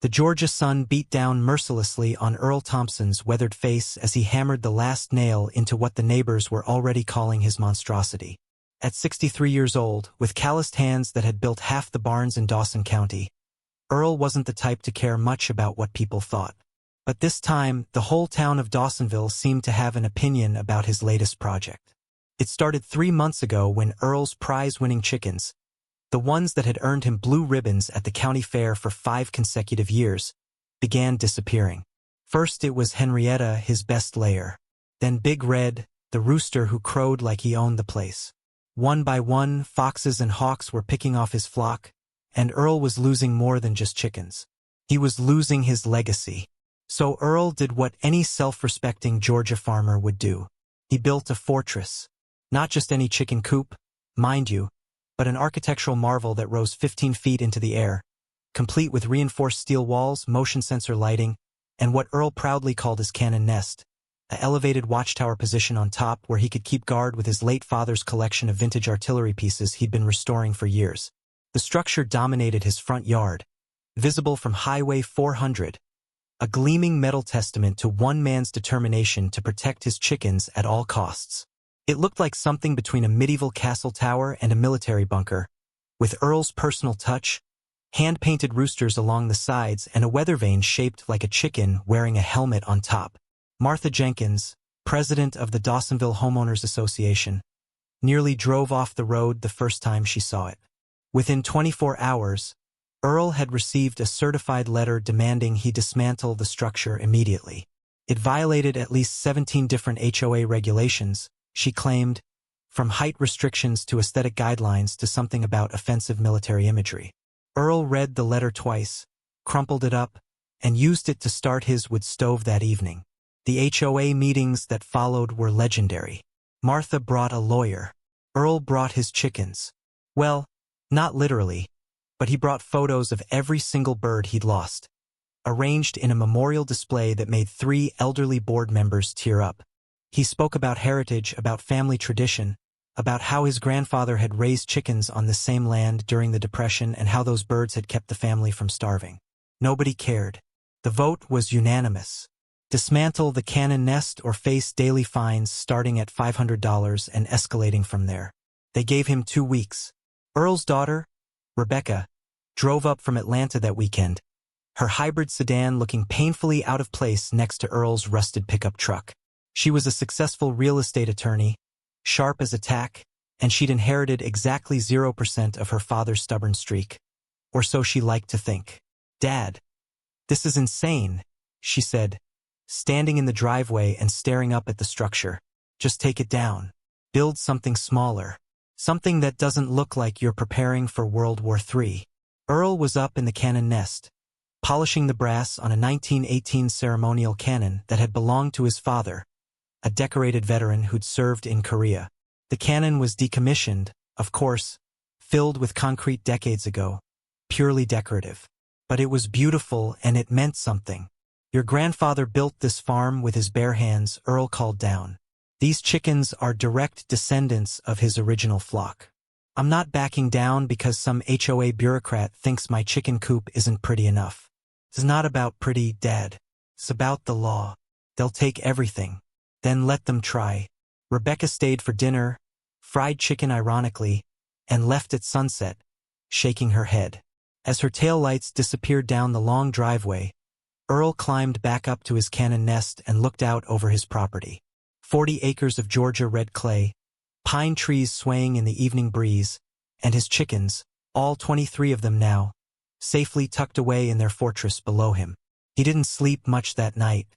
The Georgia sun beat down mercilessly on Earl Thompson's weathered face as he hammered the last nail into what the neighbors were already calling his monstrosity. At 63 years old, with calloused hands that had built half the barns in Dawson County, Earl wasn't the type to care much about what people thought. But this time, the whole town of Dawsonville seemed to have an opinion about his latest project. It started 3 months ago when Earl's prize-winning chickens, the ones that had earned him blue ribbons at the county fair for 5 consecutive years, began disappearing. First it was Henrietta, his best layer. Then Big Red, the rooster who crowed like he owned the place. One by one, foxes and hawks were picking off his flock, and Earl was losing more than just chickens. He was losing his legacy. So Earl did what any self-respecting Georgia farmer would do. He built a fortress. Not just any chicken coop, mind you, but an architectural marvel that rose 15 feet into the air, complete with reinforced steel walls, motion sensor lighting, and what Earl proudly called his cannon nest, an elevated watchtower position on top where he could keep guard with his late father's collection of vintage artillery pieces he'd been restoring for years. The structure dominated his front yard, visible from Highway 400, a gleaming metal testament to one man's determination to protect his chickens at all costs. It looked like something between a medieval castle tower and a military bunker, with Earl's personal touch, hand-painted roosters along the sides and a weather vane shaped like a chicken wearing a helmet on top. Martha Jenkins, president of the Dawsonville Homeowners Association, nearly drove off the road the first time she saw it. Within 24 hours, Earl had received a certified letter demanding he dismantle the structure immediately. It violated at least 17 different HOA regulations, she claimed, from height restrictions to aesthetic guidelines to something about offensive military imagery. Earl read the letter twice, crumpled it up, and used it to start his wood stove that evening. The HOA meetings that followed were legendary. Martha brought a lawyer. Earl brought his chickens. Well, not literally, but he brought photos of every single bird he'd lost, arranged in a memorial display that made 3 elderly board members tear up. He spoke about heritage, about family tradition, about how his grandfather had raised chickens on the same land during the Depression and how those birds had kept the family from starving. Nobody cared. The vote was unanimous. Dismantle the cannon nest or face daily fines starting at $500 and escalating from there. They gave him 2 weeks. Earl's daughter, Rebecca, drove up from Atlanta that weekend, her hybrid sedan looking painfully out of place next to Earl's rusted pickup truck. She was a successful real estate attorney, sharp as a tack, and she'd inherited exactly 0% of her father's stubborn streak. Or so she liked to think. "Dad, this is insane," she said, standing in the driveway and staring up at the structure. "Just take it down. Build something smaller. Something that doesn't look like you're preparing for World War III. Earl was up in the cannon nest, polishing the brass on a 1918 ceremonial cannon that had belonged to his father, a decorated veteran who'd served in Korea. The cannon was decommissioned, of course, filled with concrete decades ago, purely decorative. But it was beautiful and it meant something. "Your grandfather built this farm with his bare hands," Earl called down. "These chickens are direct descendants of his original flock. I'm not backing down because some HOA bureaucrat thinks my chicken coop isn't pretty enough. It's not about pretty, Dad. It's about the law. They'll take everything. Then let them try." Rebecca stayed for dinner, fried chicken ironically, and left at sunset, shaking her head. As her taillights disappeared down the long driveway, Earl climbed back up to his cannon nest and looked out over his property. 40 acres of Georgia red clay, pine trees swaying in the evening breeze, and his chickens, all 23 of them now, safely tucked away in their fortress below him. He didn't sleep much that night.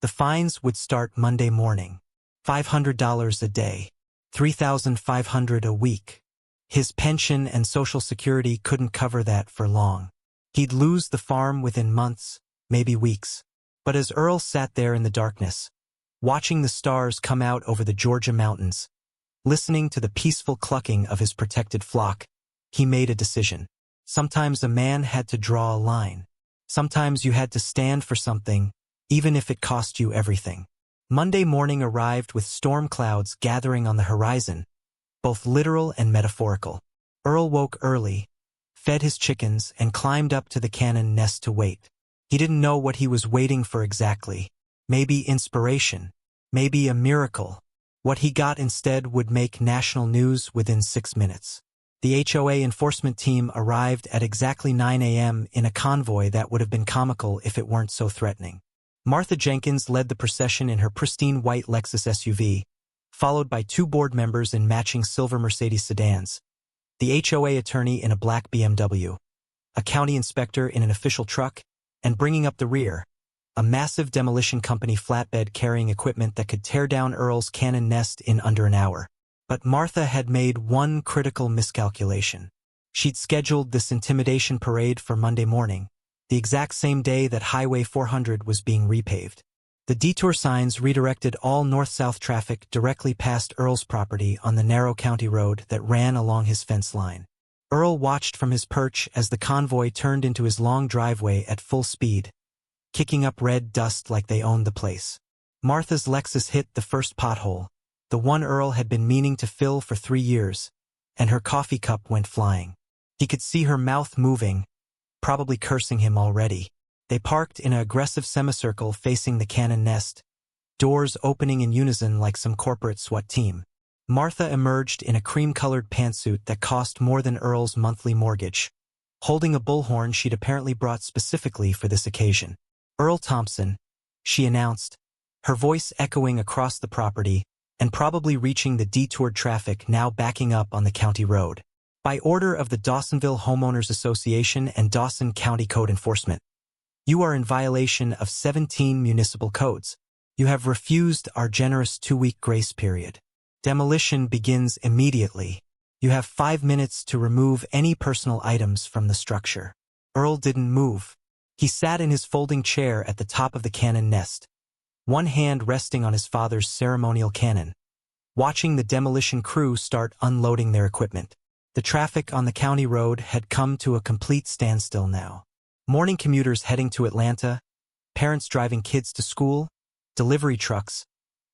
The fines would start Monday morning. $500 a day. $3,500 a week. His pension and Social Security couldn't cover that for long. He'd lose the farm within months, maybe weeks. But as Earl sat there in the darkness, watching the stars come out over the Georgia mountains, listening to the peaceful clucking of his protected flock, he made a decision. Sometimes a man had to draw a line. Sometimes you had to stand for something, even if it cost you everything. Monday morning arrived with storm clouds gathering on the horizon, both literal and metaphorical. Earl woke early, fed his chickens, and climbed up to the cannon nest to wait. He didn't know what he was waiting for exactly. Maybe inspiration. Maybe a miracle. What he got instead would make national news within 6 minutes. The HOA enforcement team arrived at exactly 9 a.m. in a convoy that would have been comical if it weren't so threatening. Martha Jenkins led the procession in her pristine white Lexus SUV, followed by 2 board members in matching silver Mercedes sedans, the HOA attorney in a black BMW, a county inspector in an official truck, and bringing up the rear, a massive demolition company flatbed carrying equipment that could tear down Earl's cannon nest in under an hour. But Martha had made one critical miscalculation. She'd scheduled this intimidation parade for Monday morning, the exact same day that Highway 400 was being repaved. The detour signs redirected all north-south traffic directly past Earl's property on the narrow county road that ran along his fence line. Earl watched from his perch as the convoy turned into his long driveway at full speed, kicking up red dust like they owned the place. Martha's Lexus hit the first pothole, the one Earl had been meaning to fill for 3 years, and her coffee cup went flying. He could see her mouth moving, probably cursing him already. They parked in an aggressive semicircle facing the cannon nest, doors opening in unison like some corporate SWAT team. Martha emerged in a cream-colored pantsuit that cost more than Earl's monthly mortgage, holding a bullhorn she'd apparently brought specifically for this occasion. "Earl Thompson," she announced, her voice echoing across the property and probably reaching the detoured traffic now backing up on the county road. "By order of the Dawsonville Homeowners Association and Dawson County Code Enforcement, you are in violation of 17 municipal codes. You have refused our generous 2-week grace period. Demolition begins immediately. You have 5 minutes to remove any personal items from the structure." Earl didn't move. He sat in his folding chair at the top of the cannon nest, one hand resting on his father's ceremonial cannon, watching the demolition crew start unloading their equipment. The traffic on the county road had come to a complete standstill now. Morning commuters heading to Atlanta, parents driving kids to school, delivery trucks,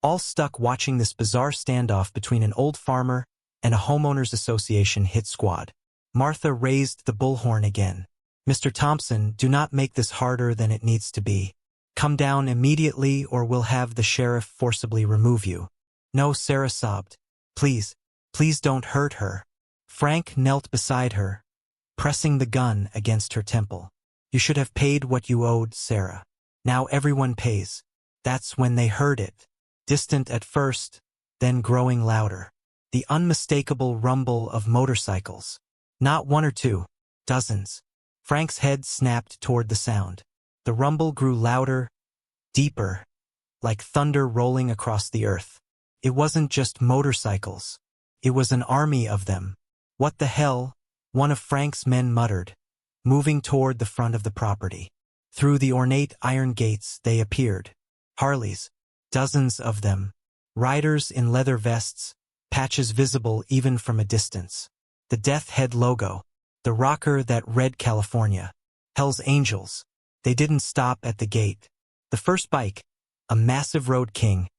all stuck watching this bizarre standoff between an old farmer and a homeowners association hit squad. Martha raised the bullhorn again. "Mr. Thompson, do not make this harder than it needs to be. Come down immediately or we'll have the sheriff forcibly remove you." "No," Sarah sobbed. Please don't hurt her." Frank knelt beside her, pressing the gun against her temple. "You should have paid what you owed, Sarah. Now everyone pays." That's when they heard it. Distant at first, then growing louder. The unmistakable rumble of motorcycles. Not 1 or 2, dozens. Frank's head snapped toward the sound. The rumble grew louder, deeper, like thunder rolling across the earth. It wasn't just motorcycles. It was an army of them. "What the hell?" one of Frank's men muttered, moving toward the front of the property. Through the ornate iron gates they appeared. Harleys. Dozens of them. Riders in leather vests, patches visible even from a distance. The Death Head logo. The rocker that read California. Hell's Angels. They didn't stop at the gate. The first bike, a massive Road King,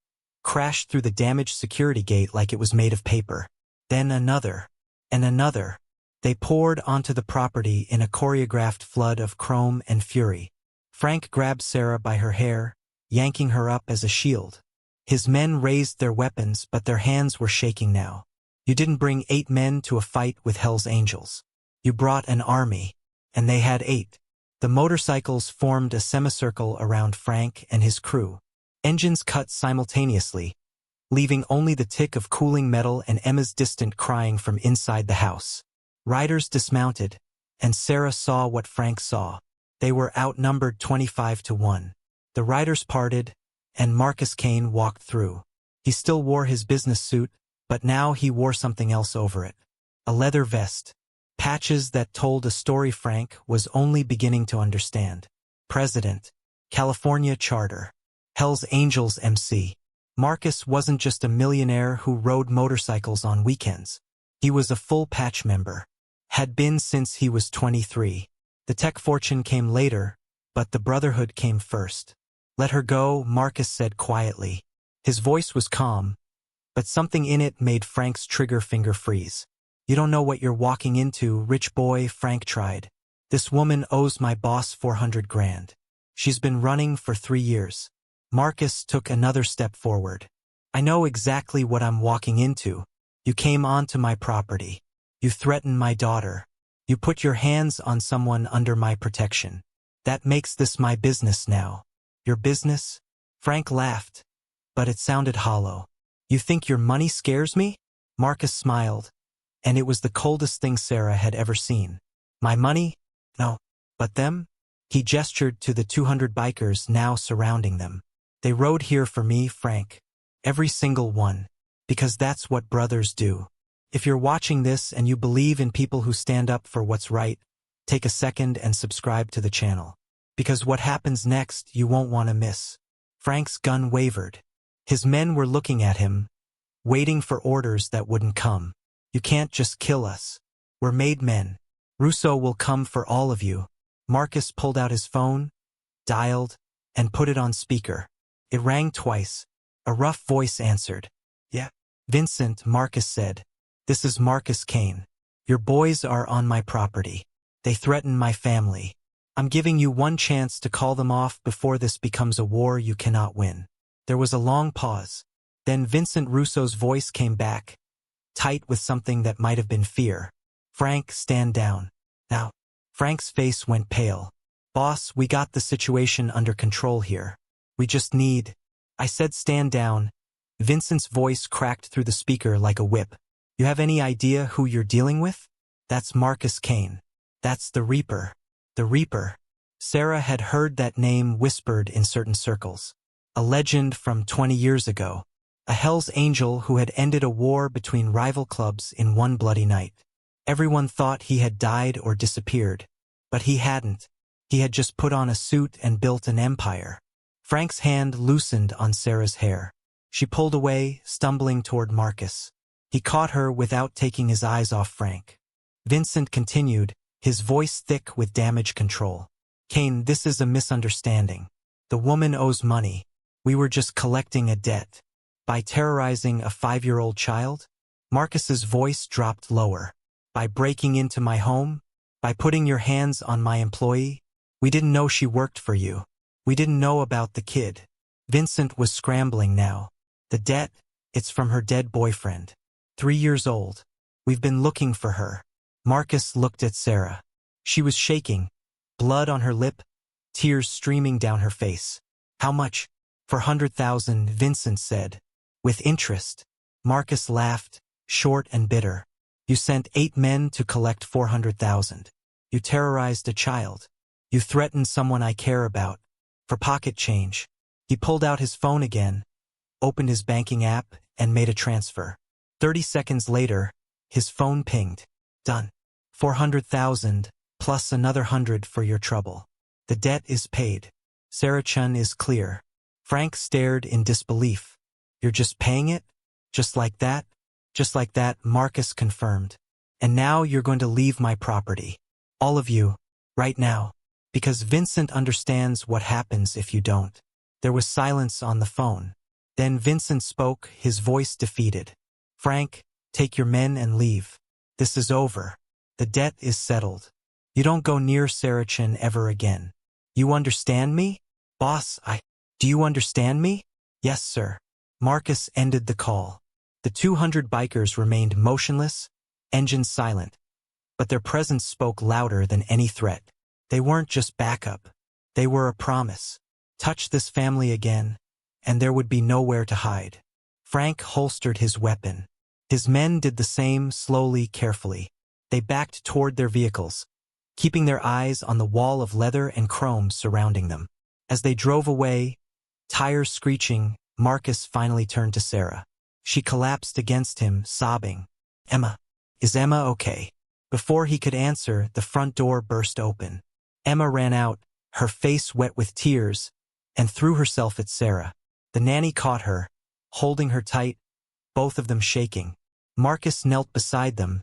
crashed through the damaged security gate like it was made of paper. Then another, and another. They poured onto the property in a choreographed flood of chrome and fury. Frank grabbed Sarah by her hair, yanking her up as a shield. His men raised their weapons, but their hands were shaking now. "You didn't bring 8 men to a fight with Hell's Angels. You brought an army." And they had 8. The motorcycles formed a semicircle around Frank and his crew. Engines cut simultaneously, leaving only the tick of cooling metal and Emma's distant crying from inside the house. Riders dismounted, and Sarah saw what Frank saw. They were outnumbered 25 to 1. The riders parted, and Marcus Kane walked through. He still wore his business suit, but now he wore something else over it. A leather vest. Patches that told a story Frank was only beginning to understand. President. California Charter. Hell's Angels MC. Marcus wasn't just a millionaire who rode motorcycles on weekends. He was a full patch member. Had been since he was 23. The tech fortune came later, but the brotherhood came first. "Let her go," Marcus said quietly. His voice was calm, but something in it made Frank's trigger finger freeze. "You don't know what you're walking into, rich boy," Frank tried. "This woman owes my boss 400 grand. She's been running for 3 years. Marcus took another step forward. I know exactly what I'm walking into. You came onto my property. You threatened my daughter. You put your hands on someone under my protection. That makes this my business now. Your business? Frank laughed, but it sounded hollow. You think your money scares me? Marcus smiled, and it was the coldest thing Sarah had ever seen. My money? No. But them? He gestured to the 200 bikers now surrounding them. They rode here for me, Frank. Every single one. Because that's what brothers do. If you're watching this and you believe in people who stand up for what's right, take a second and subscribe to the channel. Because what happens next you won't want to miss. Frank's gun wavered. His men were looking at him, waiting for orders that wouldn't come. You can't just kill us. We're made men. Russo will come for all of you. Marcus pulled out his phone, dialed, and put it on speaker. It rang twice. A rough voice answered. Yeah. Vincent, Marcus said. This is Marcus Kane. Your boys are on my property. They threaten my family. I'm giving you one chance to call them off before this becomes a war you cannot win. There was a long pause. Then Vincent Russo's voice came back, tight with something that might have been fear. Frank, stand down. Now. Frank's face went pale. Boss, we got the situation under control here. We just need... I said stand down. Vincent's voice cracked through the speaker like a whip. You have any idea who you're dealing with? That's Marcus Kane. That's the Reaper. The Reaper. Sarah had heard that name whispered in certain circles. A legend from 20 years ago. A Hell's Angel who had ended a war between rival clubs in one bloody night. Everyone thought he had died or disappeared. But he hadn't. He had just put on a suit and built an empire. Frank's hand loosened on Sarah's hair. She pulled away, stumbling toward Marcus. He caught her without taking his eyes off Frank. Vincent continued, his voice thick with damage control. Kane, this is a misunderstanding. The woman owes money. We were just collecting a debt. By terrorizing a 5-year-old child? Marcus's voice dropped lower. By breaking into my home? By putting your hands on my employee? We didn't know she worked for you. We didn't know about the kid. Vincent was scrambling now. The debt? It's from her dead boyfriend. 3 years old. We've been looking for her. Marcus looked at Sarah. She was shaking, blood on her lip, tears streaming down her face. How much? 400,000, Vincent said. With interest. Marcus laughed, short and bitter. You sent 8 men to collect 400,000. You terrorized a child. You threatened someone I care about. For pocket change. He pulled out his phone again, opened his banking app, and made a transfer. 30 seconds later, his phone pinged. Done. 400,000, plus another 100 for your trouble. The debt is paid. Sarah Chun is clear. Frank stared in disbelief. You're just paying it? Just like that? Just like that, Marcus confirmed. And now you're going to leave my property. All of you. Right now. Because Vincent understands what happens if you don't. There was silence on the phone. Then Vincent spoke, his voice defeated. Frank, take your men and leave. This is over. The debt is settled. You don't go near Sarah Chin ever again. You understand me? Boss, do you understand me? Yes, sir. Marcus ended the call. The 200 bikers remained motionless, engines silent. But their presence spoke louder than any threat. They weren't just backup. They were a promise. Touch this family again, and there would be nowhere to hide. Frank holstered his weapon. His men did the same, slowly, carefully. They backed toward their vehicles, keeping their eyes on the wall of leather and chrome surrounding them. As they drove away, tires screeching, Marcus finally turned to Sarah. She collapsed against him, sobbing. Emma. Is Emma okay? Before he could answer, the front door burst open. Emma ran out, her face wet with tears, and threw herself at Sarah. The nanny caught her, holding her tight, both of them shaking. Marcus knelt beside them,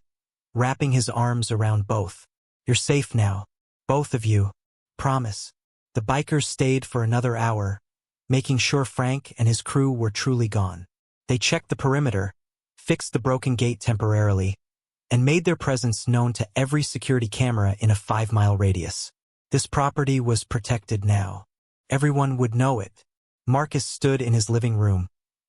wrapping his arms around both. You're safe now. Both of you. Promise. The bikers stayed for another hour, making sure Frank and his crew were truly gone. They checked the perimeter, fixed the broken gate temporarily, and made their presence known to every security camera in a 5-mile radius. This property was protected now. Everyone would know it. Marcus stood in his living room,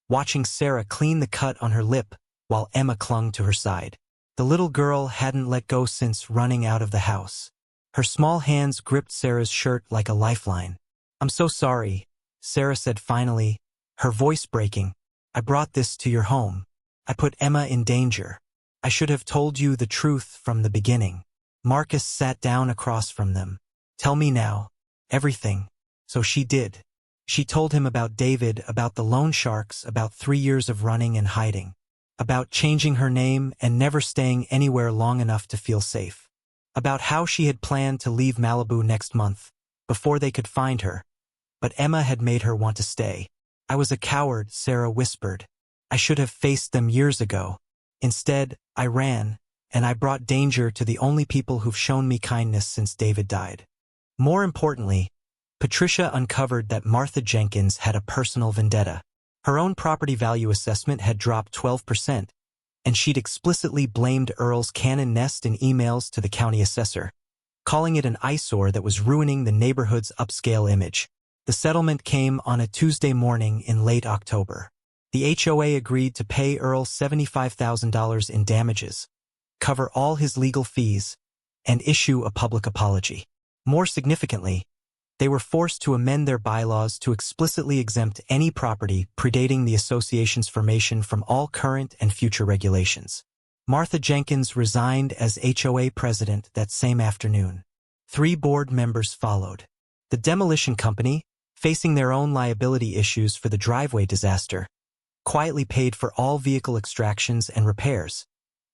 watching Sarah clean the cut on her lip while Emma clung to her side. The little girl hadn't let go since running out of the house. Her small hands gripped Sarah's shirt like a lifeline. "I'm so sorry," Sarah said finally, her voice breaking. "I brought this to your home. I put Emma in danger. I should have told you the truth from the beginning." Marcus sat down across from them. "Tell me now. Everything." So she did. She told him about David, about the loan sharks, about 3 years of running and hiding, about changing her name and never staying anywhere long enough to feel safe, about how she had planned to leave Malibu next month, before they could find her. But Emma had made her want to stay. "I was a coward," Sarah whispered. "I should have faced them years ago. Instead, I ran, and I brought danger to the only people who've shown me kindness since David died." More importantly, Patricia uncovered that Martha Jenkins had a personal vendetta. Her own property value assessment had dropped 12%, and she'd explicitly blamed Earl's cannon nest in emails to the county assessor, calling it an eyesore that was ruining the neighborhood's upscale image. The settlement came on a Tuesday morning in late October. The HOA agreed to pay Earl $75,000 in damages, cover all his legal fees, and issue a public apology. More significantly, they were forced to amend their bylaws to explicitly exempt any property predating the association's formation from all current and future regulations. Martha Jenkins resigned as HOA president that same afternoon. 3 board members followed. The demolition company, facing their own liability issues for the driveway disaster, quietly paid for all vehicle extractions and repairs,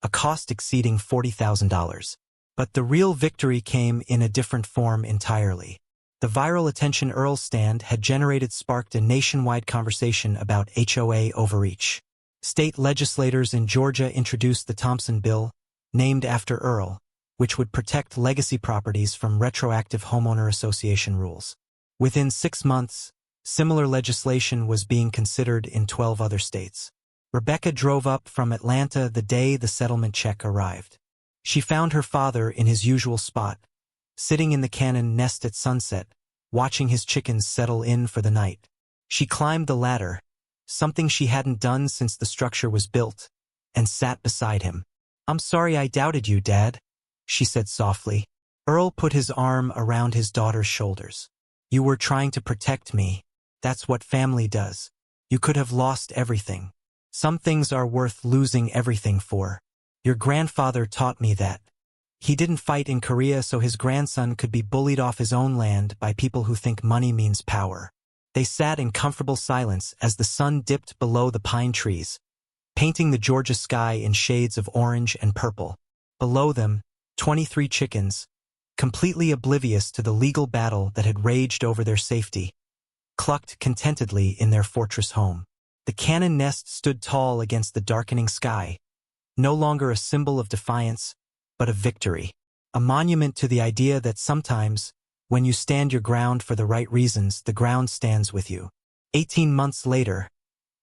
a cost exceeding $40,000. But the real victory came in a different form entirely. The viral attention Earl stand had generated sparked a nationwide conversation about HOA overreach. State legislators in Georgia introduced the Thompson Bill, named after Earl, which would protect legacy properties from retroactive homeowner association rules. Within 6 months, similar legislation was being considered in 12 other states. Rebecca drove up from Atlanta the day the settlement check arrived. She found her father in his usual spot, sitting in the cannon nest at sunset, watching his chickens settle in for the night. She climbed the ladder, something she hadn't done since the structure was built, and sat beside him. "I'm sorry I doubted you, Dad," she said softly. Earl put his arm around his daughter's shoulders. "You were trying to protect me. That's what family does. You could have lost everything. Some things are worth losing everything for. Your grandfather taught me that. He didn't fight in Korea so his grandson could be bullied off his own land by people who think money means power." They sat in comfortable silence as the sun dipped below the pine trees, painting the Georgia sky in shades of orange and purple. Below them, 23 chickens, completely oblivious to the legal battle that had raged over their safety, clucked contentedly in their fortress home. The cannon nest stood tall against the darkening sky, no longer a symbol of defiance, but of victory. A monument to the idea that sometimes, when you stand your ground for the right reasons, the ground stands with you. 18 months later,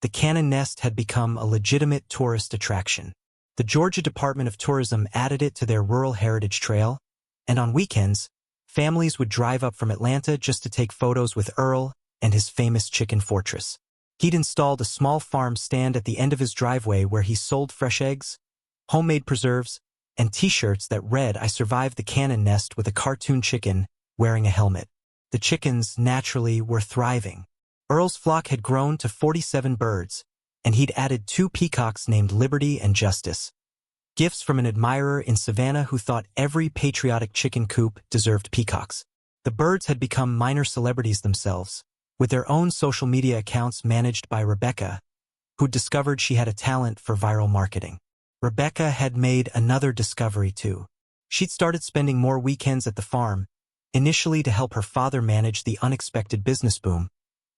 the cannon nest had become a legitimate tourist attraction. The Georgia Department of Tourism added it to their Rural Heritage Trail, and on weekends, families would drive up from Atlanta just to take photos with Earl and his famous chicken fortress. He'd installed a small farm stand at the end of his driveway where he sold fresh eggs, homemade preserves, and t-shirts that read, "I survived the cannon nest," with a cartoon chicken wearing a helmet. The chickens, naturally, were thriving. Earl's flock had grown to 47 birds, and he'd added 2 peacocks named Liberty and Justice, gifts from an admirer in Savannah who thought every patriotic chicken coop deserved peacocks. The birds had become minor celebrities themselves, with their own social media accounts managed by Rebecca, who'd discovered she had a talent for viral marketing. Rebecca had made another discovery too. She'd started spending more weekends at the farm, initially to help her father manage the unexpected business boom,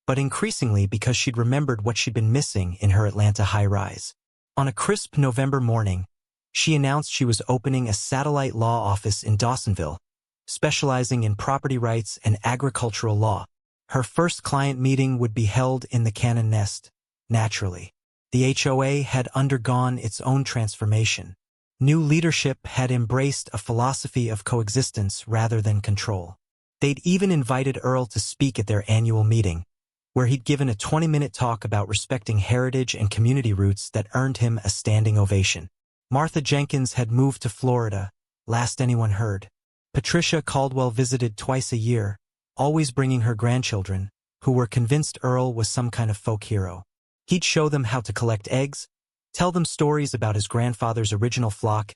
but increasingly because she'd remembered what she'd been missing in her Atlanta high-rise. On a crisp November morning, she announced she was opening a satellite law office in Dawsonville, specializing in property rights and agricultural law. Her first client meeting would be held in the cannon nest, naturally. The HOA had undergone its own transformation. New leadership had embraced a philosophy of coexistence rather than control. They'd even invited Earl to speak at their annual meeting, where he'd given a 20-minute talk about respecting heritage and community roots that earned him a standing ovation. Martha Jenkins had moved to Florida, last anyone heard. Patricia Caldwell visited twice a year, always bringing her grandchildren, who were convinced Earl was some kind of folk hero. He'd show them how to collect eggs, tell them stories about his grandfather's original flock,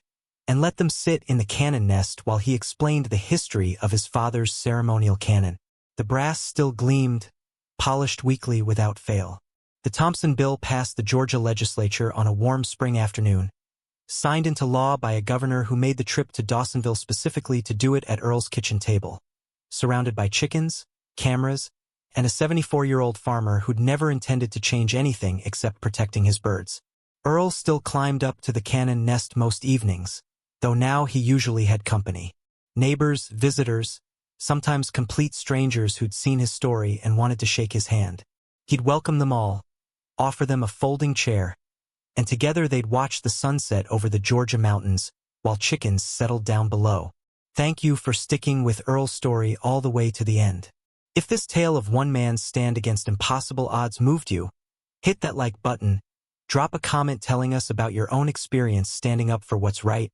and let them sit in the cannon nest while he explained the history of his father's ceremonial cannon. The brass still gleamed, polished weekly without fail. The Thompson Bill passed the Georgia legislature on a warm spring afternoon, signed into law by a governor who made the trip to Dawsonville specifically to do it at Earl's kitchen table, surrounded by chickens, cameras, and a 74-year-old farmer who'd never intended to change anything except protecting his birds. Earl still climbed up to the cannon nest most evenings, though now he usually had company. Neighbors, visitors, sometimes complete strangers who'd seen his story and wanted to shake his hand. He'd welcome them all, offer them a folding chair, and together they'd watch the sunset over the Georgia mountains while chickens settled down below. Thank you for sticking with Earl's story all the way to the end. If this tale of one man's stand against impossible odds moved you, hit that like button, drop a comment telling us about your own experience standing up for what's right,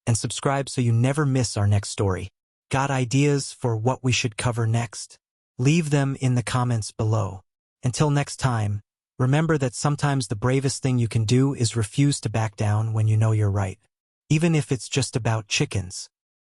and subscribe so you never miss our next story. Got ideas for what we should cover next? Leave them in the comments below. Until next time, remember that sometimes the bravest thing you can do is refuse to back down when you know you're right, even if it's just about chickens.